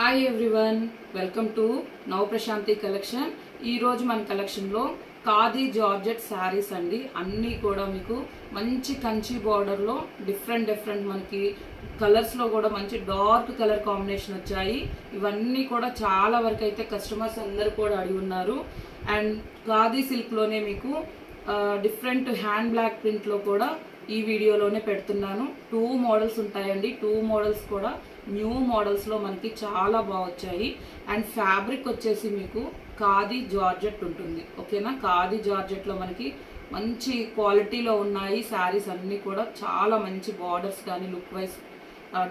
Hi everyone, welcome to నవ Prashanti collection. ఈ రోజు మన కలెక్షన్ లో ఖాదీ జార్జెట్ శారీస్ అండి. అన్నీ కూడా మీకు మంచి కంచి బార్డర్ లో డిఫరెంట్ మనకి కలర్స్ లో కూడా మంచి డార్క్ కలర్ కాంబినేషన్ వచ్చాయి. ఇవన్నీ కూడా చాలా వరకు అయితే కస్టమర్స్ అందరు కూడా అడిగి ఉన్నారు. అండ్ ఖాదీ సిల్క్ లోనే మీకు డిఫరెంట్ హ్యాండ్ బ్లాక్ ప్రింట్ లో కూడా ఈ వీడియోలోనే పెడుతున్నాను. 2 మోడల్స్ ఉంటాయండి. 2 మోడల్స్ కూడా న్యూ మోడల్స్ లో మనకి చాలా బాగా వచ్చాయి. అండ్ ఫ్యాబ్రిక్ వచ్చేసి మీకు ఖాదీ జార్జెట్ ఉంటుంది. ఓకేనా, ఖాదీ జార్జెట్ లో మనకి మంచి క్వాలిటీలో ఉన్నాయి శారీస్ అన్ని కూడా. చాలా మంచి బార్డర్స్ కానీ లుక్ వైజ్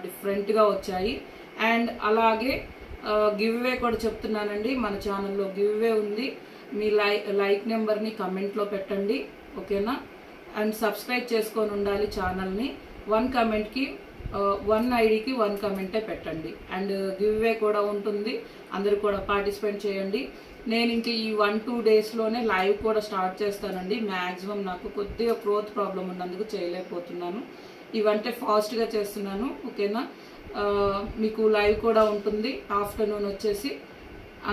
డిఫరెంట్ గా వచ్చాయి. అండ్ అలాగే గివ్ అవే కూడా చెప్తున్నానండి. మన ఛానల్లో గివ్ అవే ఉంది. మీ లైక్ నెంబర్ని కమెంట్లో పెట్టండి. ఓకేనా, అండ్ సబ్స్క్రైబ్ చేసుకొని ఉండాలి ఛానల్ని. 1 కమెంట్కి 1 ఐడికి 1 కమెంటే పెట్టండి. అండ్ గివ్ అవే కూడా ఉంటుంది, అందరు కూడా పార్టిసిపేట్ చేయండి. నేను ఇంక ఈ 1-2 డేస్లోనే లైవ్ కూడా స్టార్ట్ చేస్తానండి. మ్యాక్సిమం నాకు కొద్దిగా గ్రోత్ ప్రాబ్లం ఉన్నందుకు చేయలేకపోతున్నాను. ఇవంటే ఫాస్ట్గా చేస్తున్నాను. ఓకేనా, మీకు లైవ్ కూడా ఉంటుంది. ఆఫ్టర్నూన్ వచ్చేసి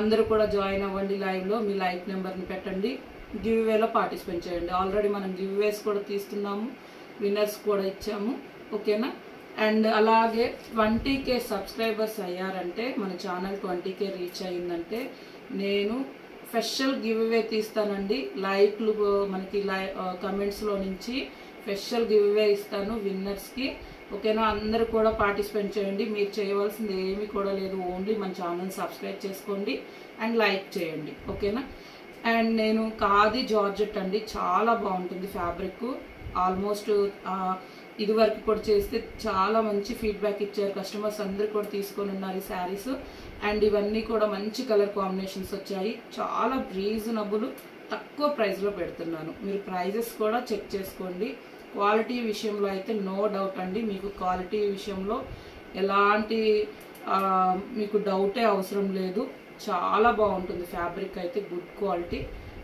అందరూ కూడా జాయిన్ అవ్వండి లైవ్లో. మీ లైక్ నెంబర్ని పెట్టండి, గివ్ అవేలో పార్టిసిపేట్ చేయండి. ఆల్రెడీ మనం గివ్ అవేస్ కూడా తీస్తున్నాము, విన్నర్స్ కూడా ఇచ్చాము. ఓకేనా, అండ్ అలాగే 20K సబ్స్క్రైబర్స్ అయ్యారంటే, మన ఛానల్ 20K రీచ్ అయ్యిందంటే నేను స్పెషల్ గివ్ అవే తీస్తానండి. లైక్లు మనకి కమెంట్స్లో నుంచి స్పెషల్ గివ్ అవే ఇస్తాను విన్నర్స్కి. ఓకేనా, అందరూ కూడా పార్టిసిపేట్ చేయండి. మీరు చేయవలసింది ఏమీ కూడా లేదు, ఓన్లీ మన ఛానల్ సబ్స్క్రైబ్ చేసుకోండి అండ్ లైక్ చేయండి. ఓకేనా, అండ్ నేను ఖాదీ జార్జెట్ అండి, చాలా బాగుంటుంది ఫ్యాబ్రిక్. ఆల్మోస్ట్ ఇది వరకు కూడా చేస్తే చాలా మంచి ఫీడ్బ్యాక్ ఇచ్చారు కస్టమర్స్, అందరు కూడా తీసుకొని ఉన్నారు ఈ శారీస్. అండ్ ఇవన్నీ కూడా మంచి కలర్ కాంబినేషన్స్ వచ్చాయి. చాలా రీజనబుల్ తక్కువ ప్రైస్లో పెడుతున్నాను. మీరు ప్రైజెస్ కూడా చెక్ చేసుకోండి. క్వాలిటీ విషయంలో అయితే నో డౌట్ అండి. మీకు క్వాలిటీ విషయంలో ఎలాంటి మీకు డౌటే అవసరం లేదు. చాలా బాగుంటుంది ఫ్యాబ్రిక్ అయితే, గుడ్ క్వాలిటీ.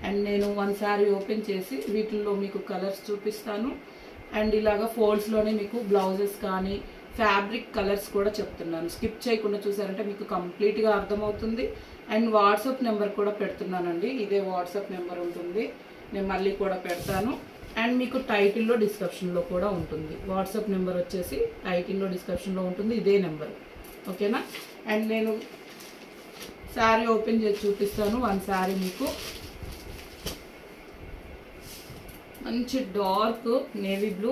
అండ్ నేను 1 శారీ ఓపెన్ చేసి వీటిల్లో మీకు కలర్స్ చూపిస్తాను. అండ్ ఇలాగా ఫోల్డ్స్లోనే మీకు బ్లౌజెస్ కానీ ఫ్యాబ్రిక్ కలర్స్ కూడా చెప్తున్నాను. స్కిప్ చేయకుండా చూసారంటే మీకు కంప్లీట్గా అర్థమవుతుంది. అండ్ వాట్సాప్ నెంబర్ కూడా పెడుతున్నానండి. ఇదే వాట్సాప్ నెంబర్ ఉంటుంది, నేను మళ్ళీ కూడా పెడతాను. అండ్ మీకు టైటిల్లో డిస్క్రిప్షన్లో కూడా ఉంటుంది. వాట్సాప్ నెంబర్ వచ్చేసి టైటిల్లో డిస్క్రిప్షన్లో ఉంటుంది, ఇదే నెంబర్. ఓకేనా, అండ్ నేను శారీ ఓపెన్ చేసి చూపిస్తాను. 1 శారీ మీకు మంచి డార్క్ నేవీ బ్లూ,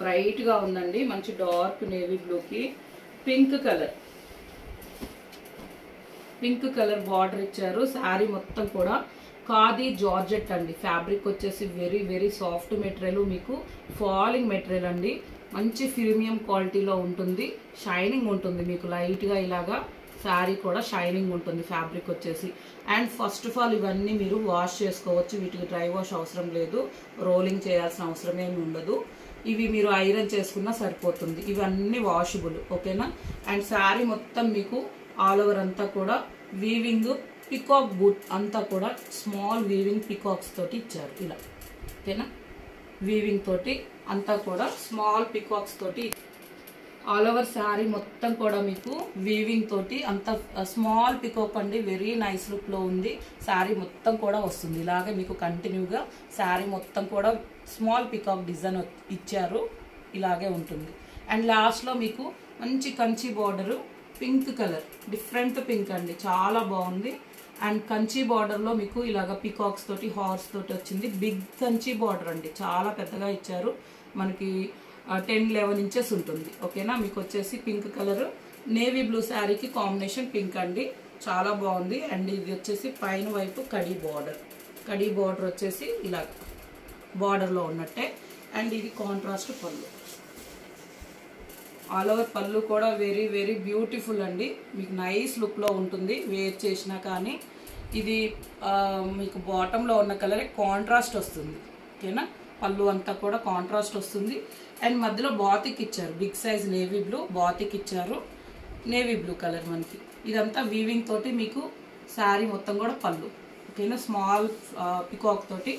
బ్రైట్గా ఉందండి. మంచి డార్క్ నేవీ బ్లూకి పింక్ కలర్ బార్డర్ ఇచ్చారు. శారీ మొత్తం కూడా ఖాదీ జార్జెట్ అండి. ఫ్యాబ్రిక్ వచ్చేసి వెరీ సాఫ్ట్ మెటీరియల్, మీకు ఫాలింగ్ మెటీరియల్ అండి. మంచి ప్రీమియం క్వాలిటీలో ఉంటుంది, షైనింగ్ ఉంటుంది. మీకు లైట్గా ఇలాగా శారీ కూడా షైనింగ్ ఉంటుంది ఫ్యాబ్రిక్ వచ్చేసి. అండ్ ఫస్ట్ ఆఫ్ ఆల్ ఇవన్నీ మీరు వాష్ చేసుకోవచ్చు, వీటికి డ్రై వాష్ అవసరం లేదు, రోలింగ్ చేయాల్సిన అవసరం ఏమి ఉండదు. ఇవి మీరు ఐరన్ చేసుకున్నా సరిపోతుంది. ఇవన్నీ వాషబుల్. ఓకేనా, అండ్ శారీ మొత్తం మీకు ఆల్ ఓవర్ అంతా కూడా వీవింగ్ పికాక్ బూట్ అంతా కూడా స్మాల్ వీవింగ్ పికాక్స్ తోటి ఇచ్చారు ఇలా. ఓకేనా, వీవింగ్ తోటి అంతా కూడా స్మాల్ పికాక్స్ తోటి ఆల్ ఓవర్ శారీ మొత్తం కూడా మీకు వీవింగ్ తోటి అంత స్మాల్ పికాక్ అండి. వెరీ నైస్ లుక్ లో ఉంది. శారీ మొత్తం కూడా వస్తుంది ఇలాగే మీకు కంటిన్యూగా. శారీ మొత్తం కూడా స్మాల్ పికాక్ డిజైన్ ఇచ్చారు, ఇలాగే ఉంటుంది. అండ్ లాస్ట్ లో మీకు మంచి Kanchi border, pink colour, different pink అండి, చాలా బాగుంది. అండ్ కంచి బార్డర్ లో మీకు ఇలాగ పికాక్స్ తోటి హార్స్ తోటి వచ్చింది. బిగ్ కంచి బార్డర్ అండి, చాలా పెద్దగా ఇచ్చారు. మనకి 10-11 ఇంచెస్ ఉంటుంది. ఓకేనా, మీకు వచ్చేసి పింక్ కలర్ నేవీ బ్లూ శారీకి కాంబినేషన్ పింక్ అండి, చాలా బాగుంది. అండ్ ఇది వచ్చేసి పైన వైపు కడీ బార్డర్ వచ్చేసి ఇలా బార్డర్లో ఉన్నట్టే. అండ్ ఇది కాంట్రాస్ట్ పళ్ళు, ఆల్ ఓవర్ పళ్ళు కూడా వెరీ బ్యూటిఫుల్ అండి. మీకు నైస్ లుక్లో ఉంటుంది వేర్ చేసినా కానీ. ఇది మీకు బాటంలో ఉన్న కలరే కాంట్రాస్ట్ వస్తుంది. ఓకేనా, పళ్ళు అంతా కూడా కాంట్రాస్ట్ వస్తుంది. అండ్ మధ్యలో బాతిక్ ఇచ్చారు, big size navy blue batik ఇచ్చారు, నేవీ బ్లూ కలర్ మనకి. ఇదంతా వీవింగ్ తోటి మీకు శారీ మొత్తం కూడా పళ్ళు. ఓకేనా, స్మాల్ పికాక్ తోటి.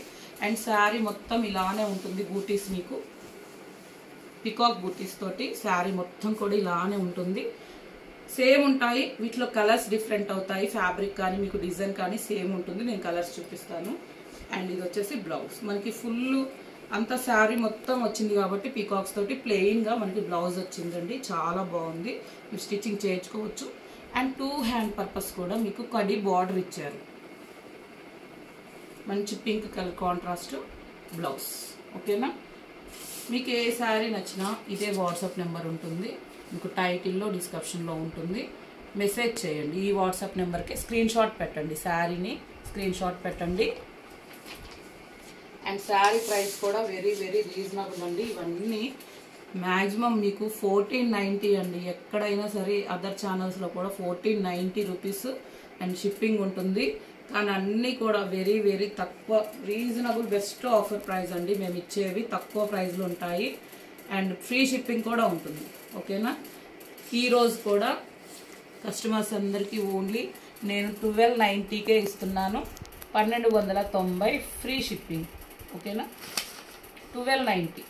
అండ్ శారీ మొత్తం ఇలానే ఉంటుంది బూటీస్ మీకు. పికాక్ బూటీస్ తోటి శారీ మొత్తం కూడా ఇలానే ఉంటుంది. సేమ్ ఉంటాయి, వీటిలో కలర్స్ డిఫరెంట్ అవుతాయి. ఫ్యాబ్రిక్ కానీ మీకు డిజైన్ కానీ సేమ్ ఉంటుంది. నేను కలర్స్ చూపిస్తాను. అండ్ ఇది వచ్చేసి బ్లౌజ్. మనకి ఫుల్ అంత శారీ మొత్తం వచ్చింది కాబట్టి పీకాక్స్ తోటి ప్లెయిన్గా మనకి బ్లౌజ్ వచ్చిందండి. చాలా బాగుంది, మీరు స్టిచ్చింగ్ చేయించుకోవచ్చు. అండ్ 2 హ్యాండ్ పర్పస్ కూడా మీకు కడి బార్డర్ ఇచ్చారు. మంచి పింక్ కలర్ కాంట్రాస్ట్ బ్లౌజ్. ఓకేనా, మీకు ఏ శారీ నచ్చినా ఇదే వాట్సాప్ నెంబర్ ఉంటుంది, మీకు టైటిల్లో డిస్క్రిప్షన్లో ఉంటుంది. మెసేజ్ చేయండి. ఈ వాట్సాప్ నెంబర్కి స్క్రీన్ షాట్ పెట్టండి, శారీని స్క్రీన్ షాట్ పెట్టండి. అండ్ శారీ ప్రైస్ కూడా వెరీ వెరీ రీజనబుల్ అండి. ఇవన్నీ మ్యాక్సిమం మీకు 1490 అండి. ఎక్కడైనా సరే అదర్ ఛానల్స్లో కూడా 1490 రూపీస్ అండ్ షిప్పింగ్ ఉంటుంది. కానీ అన్నీ కూడా వెరీ వెరీ తక్కువ, రీజనబుల్ బెస్ట్ ఆఫర్ ప్రైస్ అండి. మేము ఇచ్చేవి తక్కువ ప్రైస్లో ఉంటాయి అండ్ ఫ్రీ షిప్పింగ్ కూడా ఉంటుంది. ఓకేనా, ఈరోజు కూడా కస్టమర్స్ అందరికీ ఓన్లీ నేను 1290కే ఇస్తున్నాను. 1290 ఫ్రీ షిప్పింగ్. ఓకేనా, 1290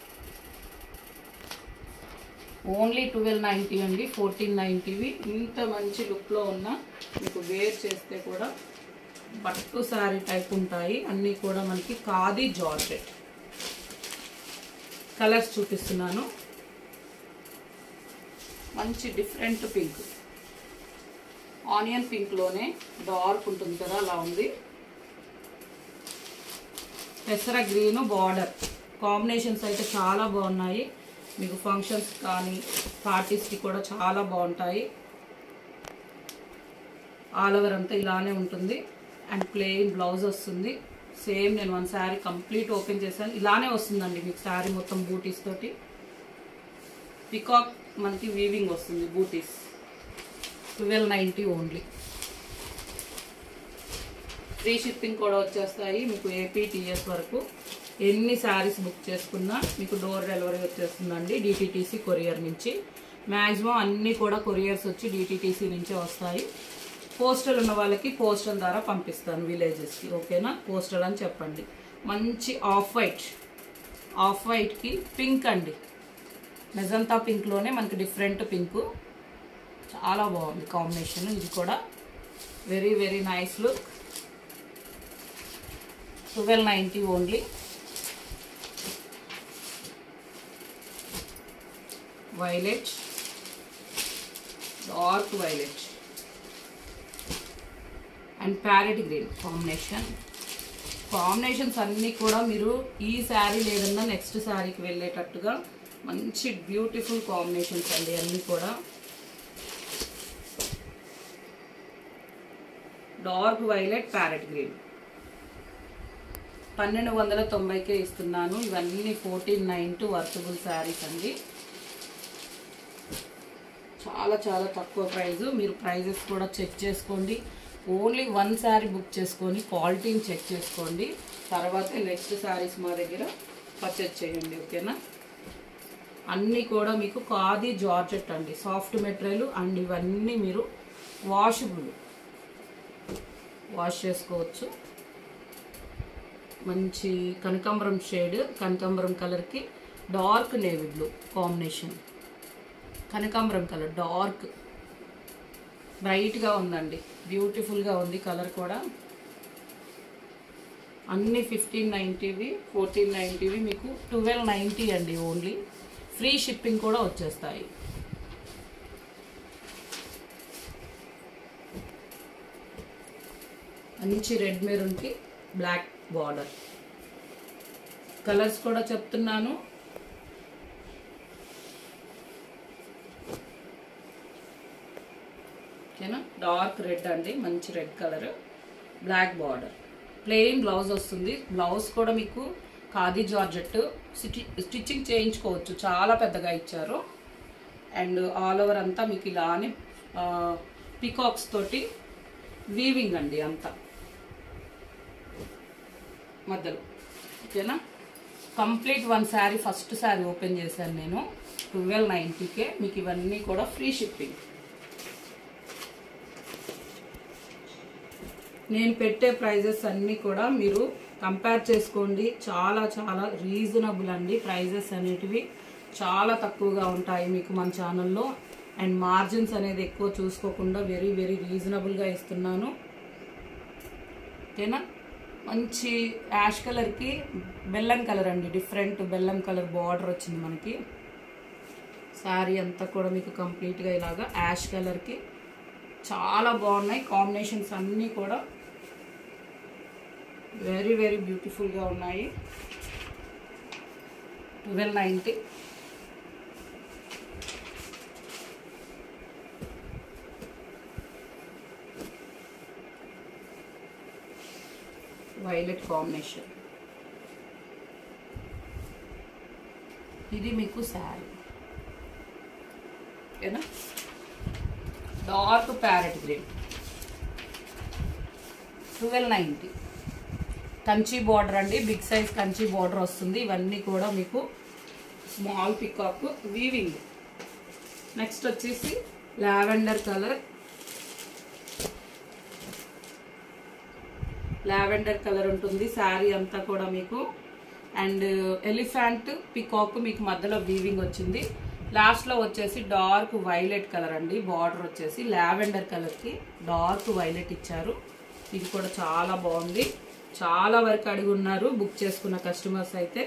ఓన్లీ 1290 అండి. 1490వి ఇంత మంచి లుక్లో ఉన్న మీకు వేర్ చేస్తే కూడా పట్టు శారీ టైప్ ఉంటాయి. అన్నీ కూడా మనకి ఖాదీ జార్జెట్. కలర్స్ చూపిస్తున్నాను. మంచి డిఫరెంట్ పింక్, ఆనియన్ పింక్లోనే డార్క్ ఉంటుంది కదా, అలా ఉంది. పెసర గ్రీన్ బార్డర్ కాంబినేషన్స్ అయితే చాలా బాగున్నాయి. మీకు ఫంక్షన్స్ కానీ పార్టీస్కి కూడా చాలా బాగుంటాయి. ఆల్ ఓవర్ అంతా ఇలానే ఉంటుంది అండ్ ప్లెయిన్ బ్లౌజ్ వస్తుంది. సేమ్ నేను 1 శారీ కంప్లీట్ ఓపెన్ చేశాను, ఇలానే వస్తుందండి మీకు శారీ మొత్తం బూటీస్ తోటి. పికాక్ మనకి వీవింగ్ వస్తుంది బూటీస్. 1290 ఓన్లీ. ఫ్రీ షిప్పింగ్ కూడా వచ్చేస్తాయి మీకు ఏపీ టీఎస్ వరకు. ఎన్ని శారీస్ బుక్ చేసుకున్నా మీకు డోర్ డెలివరీ వచ్చేస్తుందండి డిటిటీసీ కొరియర్ నుంచి. మ్యాక్సిమం అన్నీ కూడా కొరియర్స్ వచ్చి డిటిటీసీ నుంచే వస్తాయి. పోస్టల్ ఉన్న వాళ్ళకి పోస్టల్ ద్వారా పంపిస్తాను విలేజెస్కి. ఓకేనా, పోస్టల్ అని చెప్పండి. మంచి ఆఫ్ వైట్కి పింక్ అండి. మెజంతా పింక్లోనే మనకి డిఫరెంట్ పింక్, చాలా బాగుంది కాంబినేషన్. ఇది కూడా very very nice look. 1290 only. Violet, dark violet and parrot green combinations అన్నీ కూడా మీరు ఈ శారీ లేదన్నా నెక్స్ట్ శారీకి వెళ్ళేటట్టుగా మంచి బ్యూటిఫుల్ కాంబినేషన్స్ అండి అన్నీ కూడా. డార్క్ వైలెట్, ప్యారెట్ గ్రీన్ 1290కే ఇస్తున్నాను. ఇవన్నీ 1490 వర్తబుల్ శారీస్ అండి. చాలా చాలా తక్కువ ప్రైజు. మీరు ప్రైజెస్ కూడా చెక్ చేసుకోండి. ఓన్లీ 1 శారీ బుక్ చేసుకొని క్వాలిటీని చెక్ చేసుకోండి. తర్వాత నెక్స్ట్ శారీస్ మా దగ్గర పర్చేజ్ చేయండి. ఓకేనా, అన్నీ కూడా మీకు ఖాదీ జార్జెట్ అండి, సాఫ్ట్ మెటీరియల్. అండ్ ఇవన్నీ మీరు వాషబుల్, వాష్ చేసుకోవచ్చు. మంచి కనకాంబరం షేడ్, కనకాంబరం కలర్కి డార్క్ నేవీ బ్లూ కాంబినేషన్. కనకాంబరం కలర్ డార్క్ బ్రైట్గా ఉందండి, బ్యూటిఫుల్గా ఉంది కలర్ కూడా. అన్నీ 1590వి 1490వి మీకు 1290 అండి ఓన్లీ. ఫ్రీ షిప్పింగ్ కూడా వచ్చేస్తాయి. మంచి రెడ్ మెరూన్కి బ్లాక్ బార్డర్. కలర్స్ కూడా చెప్తున్నాను. ఓకేనా, డార్క్ రెడ్ అండి, మంచి red colour, black border. Plain blouse వస్తుంది. బ్లౌజ్ కూడా మీకు ఖాదీ జార్జెట్ స్టిచ్చింగ్ చేయించుకోవచ్చు, చాలా పెద్దగా ఇచ్చారు. అండ్ ఆల్ ఓవర్ అంతా మీకు ఇలానే పికాక్స్ తోటి వీవింగ్ అండి అంతా మధ్యలో. ఓకేనా, complete 1 sari first sari open చేశాను నేను 1290కే. మీకు ఇవన్నీ కూడా ఫ్రీ షిప్పింగ్. నేను పెట్టే ప్రైజెస్ అన్నీ కూడా మీరు కంపేర్ చేసుకోండి. చాలా చాలా రీజనబుల్ అండి ప్రైజెస్ అనేటివి. చాలా తక్కువగా ఉంటాయి మీకు మన ఛానల్లో. అండ్ మార్జిన్స్ అనేది ఎక్కువ చూసుకోకుండా వెరీ వెరీ రీజనబుల్గా ఇస్తున్నాను. ఓకేనా? మంచి యాష్ కలర్కి బెల్లం కలర్ అండి, డిఫరెంట్ బెల్లం కలర్ బార్డర్ వచ్చింది మనకి. శారీ అంతా కూడా మీకు కంప్లీట్గా ఇలాగా యాష్ కలర్కి చాలా బాగున్నాయి. కాంబినేషన్స్ అన్నీ కూడా వెరీ వెరీ బ్యూటిఫుల్గా ఉన్నాయి. 1290. Violet combination. ఇది మీకు శారీ. ఓకేనా? Dark parrot green. 1290. Kanchi border అండి, బిగ్ సైజ్ కంచి బార్డర్ వస్తుంది. ఇవన్నీ కూడా మీకు స్మాల్ పికాక్ వీవింగ్. నెక్స్ట్ వచ్చేసి లావెండర్ కలర్. లావెండర్ కలర్ ఉంటుంది శారీ అంతా కూడా మీకు. అండ్ ఎలిఫెంట్ పికాక్ మీకు మధ్యలో వీవింగ్ వచ్చింది. లాస్ట్లో వచ్చేసి డార్క్ వైలెట్ కలర్ అండి, బార్డర్ వచ్చేసి లావెండర్ కలర్కి డార్క్ వైలెట్ ఇచ్చారు. ఇది కూడా చాలా బాగుంది. చాలా వరకు అడిగి ఉన్నారు బుక్ చేసుకున్న కస్టమర్స్ అయితే.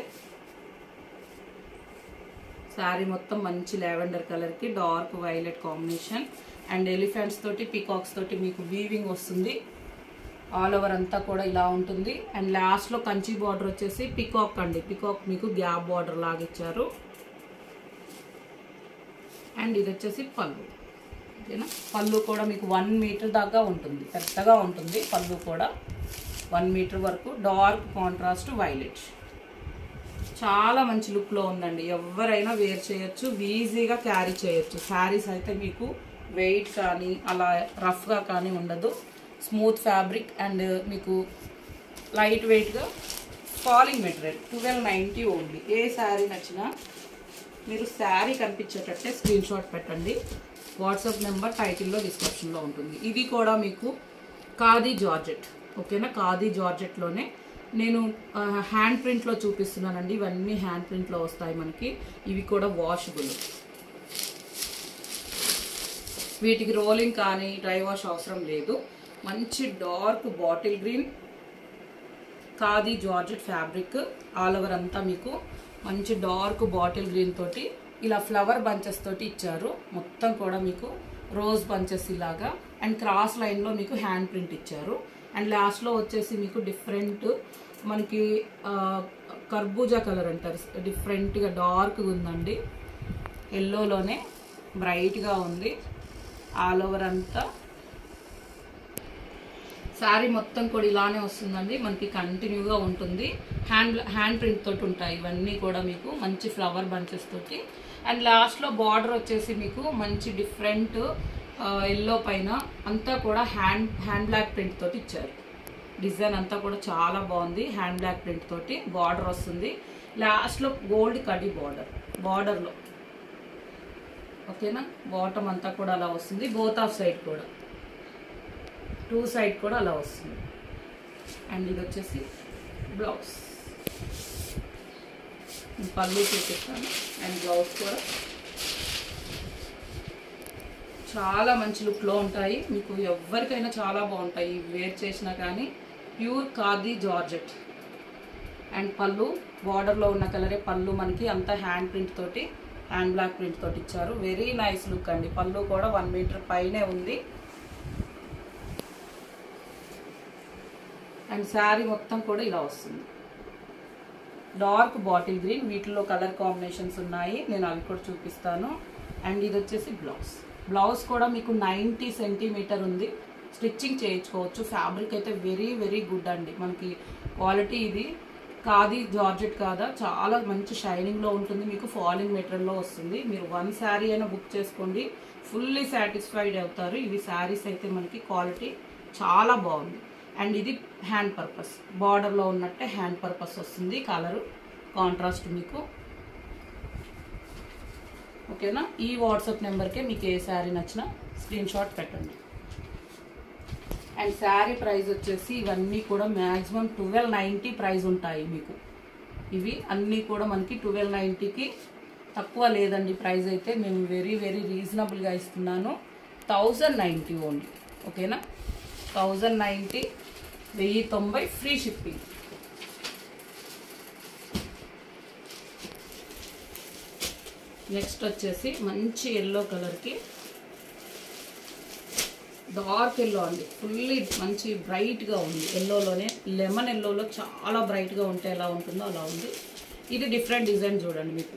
శారీ మొత్తం మంచి లావెండర్ కలర్కి dark violet combination and elephants తోటి పికాక్స్ తోటి మీకు వీవింగ్ వస్తుంది. ఆల్ ఓవర్ అంతా కూడా ఇలా ఉంటుంది. అండ్ లాస్ట్లో కంచి బార్డర్ వచ్చేసి పికాక్ అండి, పికాక్ మీకు గ్యాప్ బార్డర్ లాగా ఇచ్చారు. అండ్ ఇది వచ్చేసి పళ్ళు. ఓకేనా? పళ్ళు కూడా మీకు 1 మీటర్ దాకా ఉంటుంది, పెద్దగా ఉంటుంది పళ్ళు కూడా. 1 మీటర్ వరకు డార్క్ కాంట్రాస్ట్ వైలెట్. చాలా మంచి లుక్లో ఉందండి. ఎవరైనా వేర్ చేయొచ్చు, ఈజీగా క్యారీ చేయొచ్చు. శారీస్ అయితే మీకు వెయిట్ కానీ అలా రఫ్గా కానీ ఉండదు. స్మూత్ ఫ్యాబ్రిక్ అండ్ మీకు లైట్ వెయిట్గా ఫాలింగ్ మెటీరియల్. 1290 ఓన్లీ. ఏ శారీ నచ్చినా మీరు శారీ కనిపించేటట్టే స్క్రీన్ షాట్ పెట్టండి. వాట్సాప్ నెంబర్ టైటిల్లో డిస్క్రిప్షన్లో ఉంటుంది. ఇది కూడా మీకు ఖాదీ జార్జెట్. ఓకేనా? ఖాదీ జార్జెట్లోనే నేను హ్యాండ్ ప్రింట్లో చూపిస్తున్నానండి. ఇవన్నీ హ్యాండ్ ప్రింట్లో వస్తాయి మనకి. ఇవి కూడా వాషబుల్. వీటికి రోలింగ్ కానీ డ్రై వాష్ అవసరం లేదు. మంచి dark bottle green khadi georgette fabric. All over అంతా మీకు మంచి డార్క్ బాటిల్ గ్రీన్ తోటి ఇలా ఫ్లవర్ బంచెస్ తోటి ఇచ్చారు. మొత్తం కూడా మీకు రోజ్ బంచెస్ ఇలాగా అండ్ క్రాస్ లైన్లో మీకు హ్యాండ్ ప్రింట్ ఇచ్చారు. అండ్ లాస్ట్లో వచ్చేసి మీకు డిఫరెంట్ మనకి కర్బూజా కలర్ అంటారు, డిఫరెంట్గా డార్క్గా ఉందండి. ఎల్లోలోనే బ్రైట్గా ఉంది. ఆల్ ఓవర్ అంతా శారీ మొత్తం కూడా ఇలానే వస్తుందండి. మనకి కంటిన్యూగా ఉంటుంది. హ్యాండ్ ప్రింట్ తోటి ఉంటాయి ఇవన్నీ కూడా మీకు మంచి ఫ్లవర్ బంచెస్ తోటి. అండ్ లాస్ట్లో బార్డర్ వచ్చేసి మీకు మంచి డిఫరెంట్ ఎల్లో పైన అంతా కూడా హ్యాండ్ బ్లాక్ ప్రింట్ తోటి ఇచ్చారు. డిజైన్ అంతా కూడా చాలా బాగుంది. హ్యాండ్ బ్లాక్ ప్రింట్ తోటి బార్డర్ వస్తుంది. లాస్ట్లో గోల్డ్ కడి బార్డర్లో. ఓకేనా? బాటమ్ అంతా కూడా అలా వస్తుంది. బోత్ ఆఫ్ సైడ్ కూడా 2 సైడ్ కూడా అలా వస్తుంది. అండ్ ఇది వచ్చేసి బ్లౌజ్. పళ్ళు చూపిస్తాను. అండ్ బ్లౌజ్ కూడా చాలా మంచి లుక్లో ఉంటాయి. మీకు ఎవరికైనా చాలా బాగుంటాయి వేర్ చేసినా కానీ. Pure khadi georgette. అండ్ పళ్ళు బార్డర్లో ఉన్న కలరే పళ్ళు మనకి. అంతా హ్యాండ్ ప్రింట్ తోటి హ్యాండ్ బ్లాక్ ప్రింట్ తోటి ఇచ్చారు. వెరీ నైస్ లుక్ అండి. పళ్ళు కూడా 1 మీటర్ పైనే ఉంది. అండ్ శారీ మొత్తం కూడా ఇలా వస్తుంది. Dark bottle green. వీటిలో కలర్ కాంబినేషన్స్ ఉన్నాయి, నేను అవి కూడా చూపిస్తాను. అండ్ ఇది వచ్చేసి బ్లౌజ్ కూడా మీకు 90 సెంటీమీటర్ ఉంది. స్టిచ్చింగ్ చేయించుకోవచ్చు. ఫ్యాబ్రిక్ అయితే వెరీ వెరీ గుడ్ అండి. మనకి క్వాలిటీ ఇది ఖాదీ జార్జెట్ కాదా, చాలా మంచి షైనింగ్లో ఉంటుంది. మీకు ఫాలింగ్ మెటీరియల్లో వస్తుంది. మీరు 1 శారీ అయినా బుక్ చేసుకోండి, ఫుల్లీ సాటిస్ఫైడ్ అవుతారు. ఇవి శారీస్ అయితే మనకి క్వాలిటీ చాలా బాగుంది. అండ్ ఇది హ్యాండ్ పర్పస్, బార్డర్లో ఉన్నట్టే హ్యాండ్ పర్పస్ వస్తుంది. కలరు కాంట్రాస్ట్ మీకు. ఓకేనా? ఈ వాట్సాప్ నెంబర్కే మీకు ఏ శారీ నచ్చినా స్క్రీన్ షాట్ పెట్టండి. అండ్ శారీ ప్రైస్ వచ్చేసి ఇవన్నీ కూడా మ్యాక్సిమం 1290 ప్రైస్ ఉంటాయి మీకు. ఇవి అన్నీ కూడా మనకి 1290కి తక్కువ లేదండి ప్రైస్ అయితే, మేము వెరీ వెరీ రీజనబుల్గా ఇస్తున్నాను. 1090 ఓన్లీ. ఓకేనా, 1090, 1090 ఫ్రీ షిప్పింగ్. నెక్స్ట్ వచ్చేసి మంచి ఎల్లో కలర్కి డార్క్ ఎల్లో అండి, ఫుల్లీ మంచి బ్రైట్గా ఉంది. ఎల్లోలోనే లెమన్ ఎల్లోలో చాలా బ్రైట్గా ఉంటే ఎలా ఉంటుందో అలా ఉంది. ఇది డిఫరెంట్ డిజైన్ చూడండి, మీకు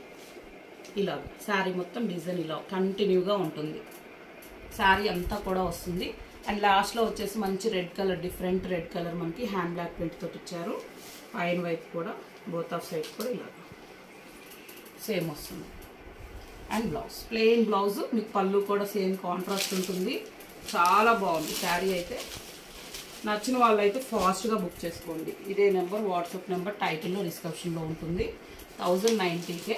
ఇలా శారీ మొత్తం డిజైన్ ఇలా కంటిన్యూగా ఉంటుంది. శారీ అంతా కూడా వస్తుంది. అండ్ లాస్ట్లో వచ్చేసి మంచి red colour, different red colour మనకి హ్యాండ్ బ్లాక్ ప్రింట్ తోటి ఇచ్చారు. పైన వైపు కూడా బోత్ ఆఫ్ సైడ్ కూడా ఇలా సేమ్ వస్తుంది. అండ్ బ్లౌజ్ ప్లెయిన్ బ్లౌజ్, మీకు పళ్ళు కూడా సేమ్ కాంట్రాస్ట్ ఉంటుంది. చాలా బాగుంది శారీ అయితే. నచ్చిన వాళ్ళైతే ఫాస్ట్గా బుక్ చేసుకోండి. ఇదే నెంబర్, వాట్సాప్ నెంబర్ టైటిల్లో డిస్క్రిప్షన్లో ఉంటుంది. 1090కే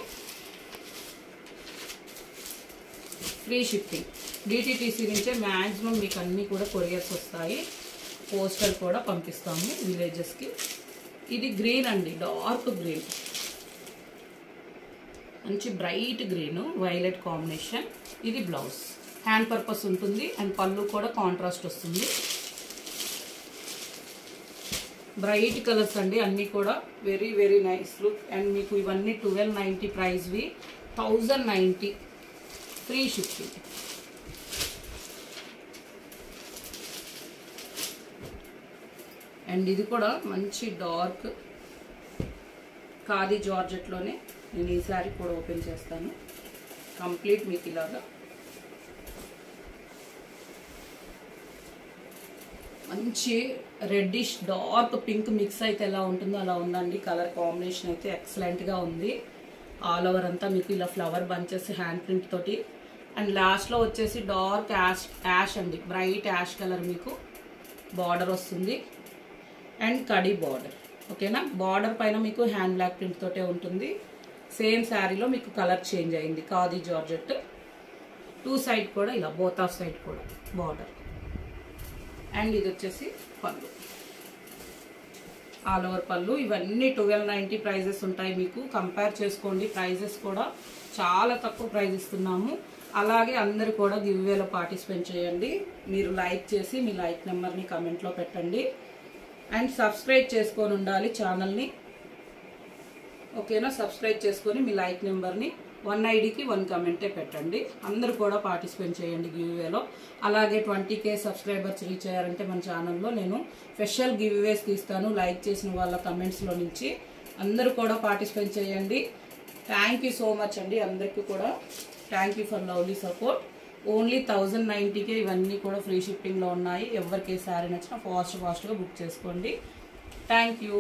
ఫ్రీ షిప్పింగ్. డిటిటీసీ నుంచే మ్యాక్సిమం మీకు అన్నీ కూడా కొరియర్స్ వస్తాయి. పోస్టల్ కూడా పంపిస్తాము విలేజెస్కి. ఇది గ్రీన్ అండి, డార్క్ గ్రీన్, మంచి బ్రైట్ గ్రీన్ వైలెట్ కాంబినేషన్. ఇది బ్లౌజ్ హ్యాండ్ పర్పస్ ఉంటుంది. అండ్ పళ్ళు కూడా కాంట్రాస్ట్ వస్తుంది. బ్రైట్ కలర్స్ అండి అన్నీ కూడా, very very nice look. And మీకు ఇవన్నీ 1290 ప్రైస్వి, 1090 ఫ్రీ షిప్పింగ్. అండ్ ఇది కూడా మంచి డార్క్ ఖాదీ జార్జెట్లోనే నేను ఈ శారీ కూడా ఓపెన్ చేస్తాను. కంప్లీట్ మీకు ఇలాగా మంచి రెడ్డిష్ డార్క్ పింక్ మిక్స్ అయితే ఎలా ఉంటుందో అలా ఉందండి. కలర్ కాంబినేషన్ అయితే ఎక్సలెంట్గా ఉంది. ఆల్ ఓవర్ అంతా మీకు ఇలా ఫ్లవర్ బంచెస్ హ్యాండ్ ప్రింట్ తోటి. అండ్ లాస్ట్లో వచ్చేసి డార్క్ యాష్ అండి, బ్రైట్ యాష్ కలర్ మీకు బార్డర్ వస్తుంది. And khadi border. ఓకేనా, బార్డర్ పైన మీకు హ్యాండ్ బ్లాక్ ప్రింట్ తోటే ఉంటుంది. సేమ్ శారీలో మీకు కలర్ చేంజ్ అయింది. ఖాదీ జార్జెట్, టూ సైడ్ కూడా ఇలా బోత్ ఆఫ్ సైడ్ కూడా బార్డర్. అండ్ ఇది వచ్చేసి పళ్ళు, ఆల్ ఓవర్ పళ్ళు. ఇవన్నీ 1290 ప్రైజెస్ ఉంటాయి. మీకు కంపేర్ చేసుకోండి, ప్రైజెస్ కూడా చాలా తక్కువ ప్రైజ్ ఇస్తున్నాము. అలాగే అందరు కూడా గివ్ అవేలో పార్టిసిపేట్ చేయండి. మీరు లైక్ చేసి మీ లైక్ నెంబర్ని కమెంట్లో పెట్టండి. అండ్ సబ్స్క్రైబ్ చేసుకొని ఉండాలి ఛానల్ని. ఓకేనా, సబ్స్క్రైబ్ చేసుకొని మీ లైక్ నెంబర్ని 1 ఐడికి 1 కమెంటే పెట్టండి. అందరూ కూడా పార్టిసిపేట్ చేయండి గివ్ అవేలో. అలాగే 20K సబ్స్క్రైబర్స్ రీచ్ అయ్యారంటే మన ఛానల్లో నేను స్పెషల్ గివ్ అవేస్ తీస్తాను. లైక్ చేసిన వాళ్ళ కమెంట్స్లో నుంచి అందరూ కూడా పార్టిసిపేట్ చేయండి. థ్యాంక్ యూ సో మచ్ అండి అందరికీ కూడా. Thank you for lovely support. Only 1090కే ఇవన్నీ కూడా ఫ్రీ షిప్పింగ్లో ఉన్నాయి. ఎవరికి సారీ నచ్చినా ఫాస్ట్గా బుక్ చేసుకోండి. Thank you.